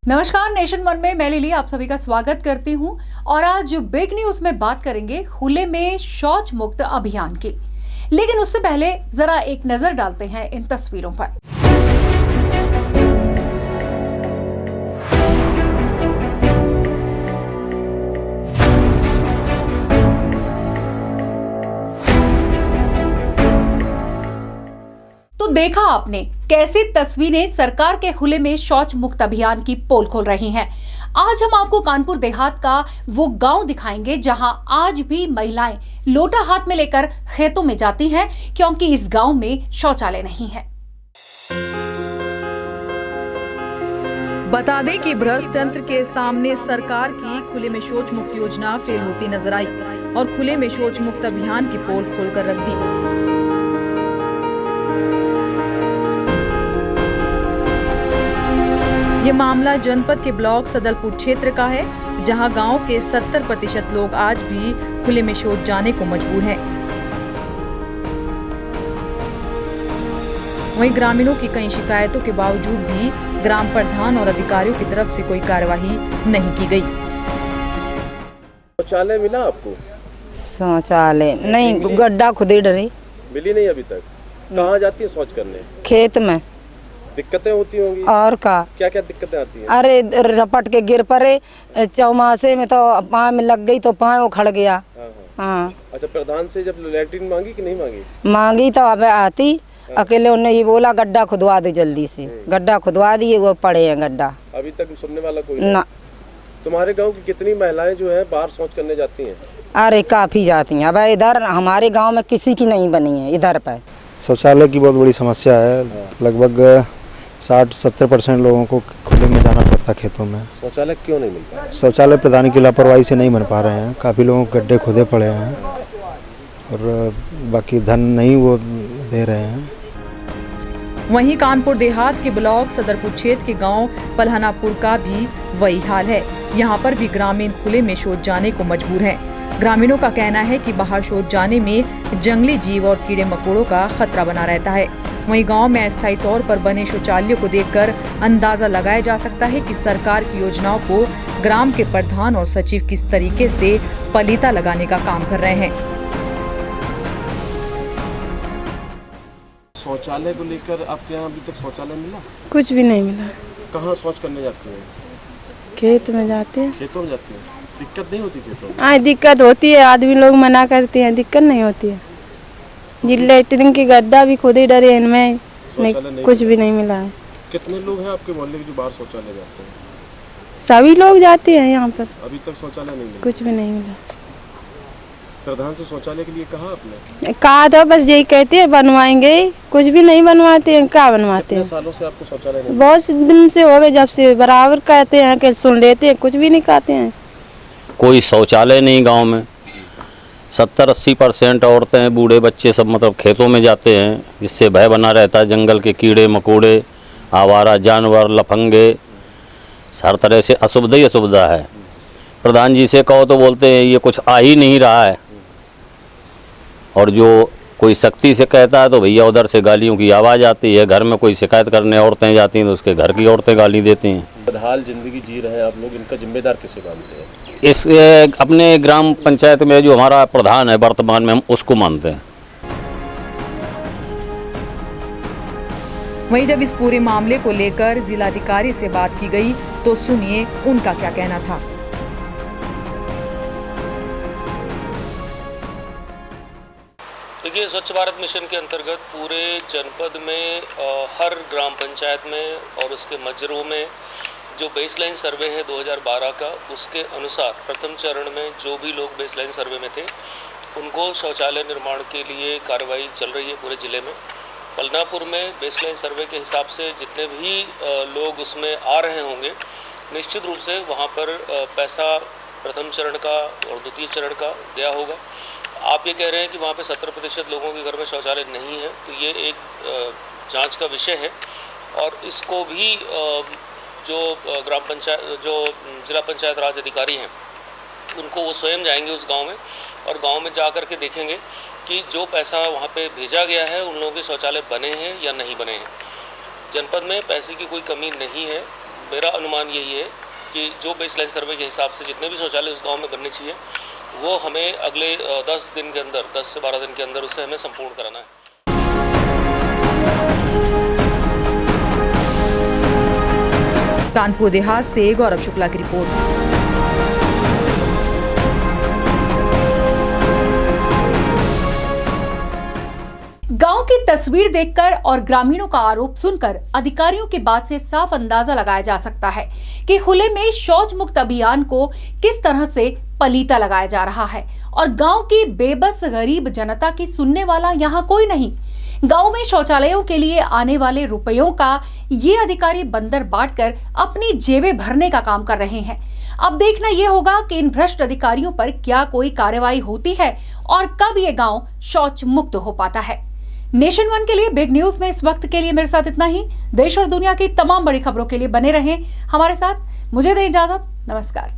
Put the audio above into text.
नमस्कार, nation one में मैं लिली आप सभी का स्वागत करती हूं और आज बिग न्यूज में बात करेंगे खुले में शौच मुक्त अभियान की। लेकिन उससे पहले जरा एक नजर डालते हैं इन तस्वीरों पर। तो देखा आपने कैसी तस्वीरें सरकार के खुले में शौच मुक्त अभियान की पोल खोल रही हैं। आज हम आपको कानपुर देहात का वो गांव दिखाएंगे जहां आज भी महिलाएं लोटा हाथ में लेकर खेतों में जाती हैं क्योंकि इस गांव में शौचालय नहीं है। बता दें कि भ्रष्ट तंत्र के सामने सरकार की खुले में शौच मुक्त योजना फेल होती नजर आई और खुले में शौच मुक्त अभियान की पोल खोलकर रख दी। ये मामला जनपद के ब्लॉक सदलपुर क्षेत्र का है, जहां गांव के 70% लोग आज भी खुले में शौच जाने को मजबूर हैं। वहीं ग्रामीणों की कई शिकायतों के बावजूद भी ग्राम प्रधान और अधिकारियों की तरफ से कोई कार्यवाही नहीं की गई। शौचालय मिला आपको? शौचालय नहीं, गड्ढा खुदे डरे मिली नहीं अभी तक। कहाँ जाती है शौच करने? खेत में। दिक्कतें होती होंगी और क्या क्या दिक्कतें आती हैं? अरे रपट के गिर पड़े, चौमासे में तो पाँव में लग गई तो पाँव उखड़ गया। हाँ। अच्छा, प्रधान से जब लैट्रिन मांगी कि नहीं मांगी? मांगी तो अब आती अकेले उन्हें ये बोला गड्ढा खुदवा दे जल्दी से। गड्ढा खुदवा दिए, वो पड़े हैं गड्ढा। अभी तक सुनने वाला कोई ना। तुम्हारे गांव की कितनी महिलाएं जो है बाहर शौच करने जाती हैं? अरे काफी जाती हैं। अब इधर हमारे गाँव में किसी की नहीं बनी है। इधर पे शौचालय की बहुत बड़ी समस्या है। लगभग 60-70% लोगों को खुले में जाना पड़ता खेतों में। शौचालय क्यों नहीं मिलता? शौचालय प्रदान की लापरवाही से नहीं बन पा रहे हैं। काफ़ी लोगों को गड्ढे खुदे पड़े हैं और बाकी धन नहीं वो दे रहे हैं। वहीं कानपुर देहात के ब्लॉक सदरपुर क्षेत्र के गांव पलहनापुर का भी वही हाल है। यहां पर भी ग्रामीण खुले में शौच जाने को मजबूर हैं। ग्रामीणों का कहना है कि बाहर शौच जाने में जंगली जीव और कीड़े मकोड़ों का खतरा बना रहता है। वहीं गांव में अस्थायी तौर पर बने शौचालयों को देखकर अंदाजा लगाया जा सकता है कि सरकार की योजनाओं को ग्राम के प्रधान और सचिव किस तरीके से पलीता लगाने का काम कर रहे हैं। शौचालय को लेकर आपके यहाँ अभी तक शौचालय मिला? कुछ भी नहीं मिला। कहाँ शौच करने जाती हैं? खेत में जाते हैं। खेतों में जाती हैं? दिक्कत नहीं होती खेतों में? हाँ, दिक्कत होती है। आदमी लोग मना करते हैं, दिक्कत नहीं होती है। लैट्रिन की गड्ढा भी खुद ही डरे, इनमें नहीं कुछ भी नहीं मिला है। कितने लोग हैं आपके मोहल्ले के जो बाहर शौचालय जाते हैं? सभी लोग जाते हैं यहाँ पर। अभी तक शौचालय नहीं मिला? कुछ भी नहीं मिला। प्रधान से शौचालय के लिए कहा आपने? कहा था, बस यही कहते हैं बनवाएंगे, कुछ भी नहीं बनवाते हैं। क्या बनवाते हैं? सालों से आपको शौचालय नहीं? बहुत दिन से हो गए, जब से बराबर कहते हैं कि सुन लेते हैं, कुछ भी नहीं कहते हैं। कोई शौचालय नहीं गांव में। 70-80% औरतें बूढ़े बच्चे सब मतलब खेतों में जाते हैं, जिससे भय बना रहता है। जंगल के कीड़े मकोड़े, आवारा जानवर, लफंगे, हर तरह से असुविधा ही असुविधा है। प्रधान जी से कहो तो बोलते हैं ये कुछ आ ही नहीं रहा है, और जो कोई सख्ती से कहता है तो भैया उधर से गालियों की आवाज़ आती है। घर में कोई शिकायत करने औरतें जाती हैं तो उसके घर की औरतें गाली देती हैं। बदहाल जिंदगी जी रहे हैं आप लोग, इनका जिम्मेदार किसे मानते हैं? इस अपने ग्राम पंचायत में जो हमारा प्रधान है वर्तमान में, हम उसको मानते हैं। वहीं जब इस पूरे मामले को लेकर जिलाधिकारी से बात की गई तो सुनिए उनका क्या कहना था। देखिए, स्वच्छ भारत मिशन के अंतर्गत पूरे जनपद में हर ग्राम पंचायत में और उसके मजरों में जो बेसलाइन सर्वे है 2012 का, उसके अनुसार प्रथम चरण में जो भी लोग बेसलाइन सर्वे में थे उनको शौचालय निर्माण के लिए कार्रवाई चल रही है पूरे ज़िले में। पलनापुर में बेसलाइन सर्वे के हिसाब से जितने भी लोग उसमें आ रहे होंगे, निश्चित रूप से वहाँ पर पैसा प्रथम चरण का और द्वितीय चरण का दिया होगा। आप ये कह रहे हैं कि वहाँ पे 70% लोगों के घर में शौचालय नहीं है, तो ये एक जांच का विषय है और इसको भी जो ग्राम पंचायत जो जिला पंचायत राज अधिकारी हैं उनको वो स्वयं जाएंगे उस गांव में और गांव में जा कर के देखेंगे कि जो पैसा वहाँ पे भेजा गया है उन लोगों के शौचालय बने हैं या नहीं बने हैं। जनपद में पैसे की कोई कमी नहीं है, मेरा अनुमान यही है कि जो बेसलाइन सर्वे के हिसाब से जितने भी शौचालय उस गांव में बनने चाहिए वो हमें अगले 10 दिन के अंदर, 10 से 12 दिन के अंदर उसे हमें संपूर्ण कराना है। कानपुर देहात से गौरव शुक्ला की रिपोर्ट। गांव की तस्वीर देखकर और ग्रामीणों का आरोप सुनकर अधिकारियों की बात से साफ अंदाजा लगाया जा सकता है कि खुले में शौच मुक्त अभियान को किस तरह से पलीता लगाया जा रहा है और गांव की बेबस गरीब जनता की सुनने वाला यहां कोई नहीं। गांव में शौचालयों के लिए आने वाले रुपयों का ये अधिकारी बंदर बांटकर अपनी जेबें भरने का काम कर रहे हैं। अब देखना यह होगा कि इन भ्रष्ट अधिकारियों पर क्या कोई कार्रवाई होती है और कब ये गांव शौच मुक्त हो पाता है। नेशन वन के लिए बिग न्यूज में इस वक्त के लिए मेरे साथ इतना ही। देश और दुनिया की तमाम बड़ी खबरों के लिए बने रहें हमारे साथ। मुझे दें इजाजत। नमस्कार।